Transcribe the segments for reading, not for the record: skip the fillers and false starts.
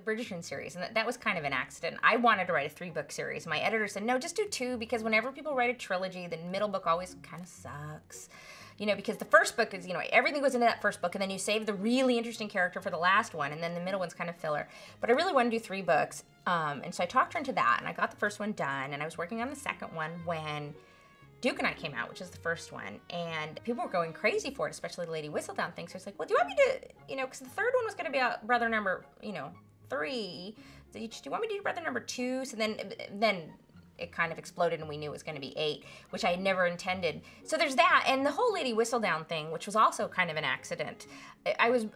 the Bridgerton series, and that was kind of an accident. I wanted to write a 3-book series. My editor said, no, just do 2, because whenever people write a trilogy, the middle book always kind of sucks. You know, because the first book is, you know, everything goes into that first book, and then you save the really interesting character for the last one, and then the middle one's kind of filler. But I really want to do 3 books, and so I talked her into that, and I got the first one done, and I was working on the second one when Duke and I came out, which is the first one, and people were going crazy for it, especially the Lady Whistledown thing. So it's like, well, do you want me to, you know, because the third one was going to be brother number, you know, 3. So do you want me to do brother number 2? So then it kind of exploded, and we knew it was going to be 8, which I had never intended. So there's that, and the whole Lady Whistledown thing, which was also kind of an accident. I was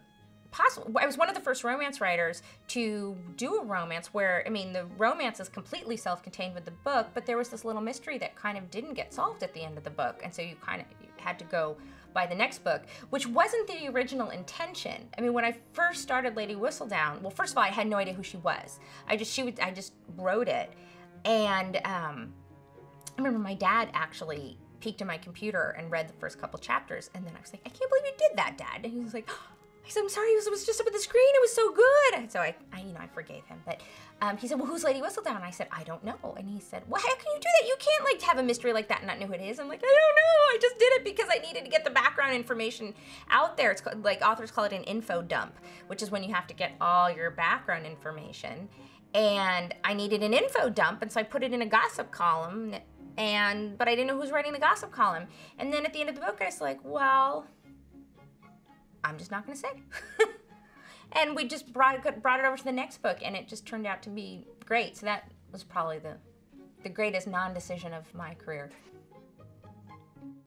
one of the first romance writers to do a romance where, I mean, the romance is completely self-contained with the book, but there was this little mystery that kind of didn't get solved at the end of the book, and so you had to go by the next book, which wasn't the original intention. I mean, when I first started Lady Whistledown, well, first of all, I had no idea who she was. I just wrote it, and I remember my dad actually peeked in my computer and read the first couple chapters, and then I was like, I can't believe you did that, Dad. And he was like, I said, I'm sorry, it was just up at the screen, it was so good. So I forgave him, but he said, well, who's Lady Whistledown? I said, I don't know. And he said, well, how can you do that? You can't, like, have a mystery like that and not know who it is. I'm like, I don't know, I just did it because I needed to get the background information out there. It's called, like, authors call it an info dump, which is when you have to get all your background information. And I needed an info dump, and so I put it in a gossip column, but I didn't know who was writing the gossip column. And then at the end of the book, I was like, well, I'm just not going to say. And we just brought it over to the next book, and it just turned out to be great. So that was probably the greatest non-decision of my career.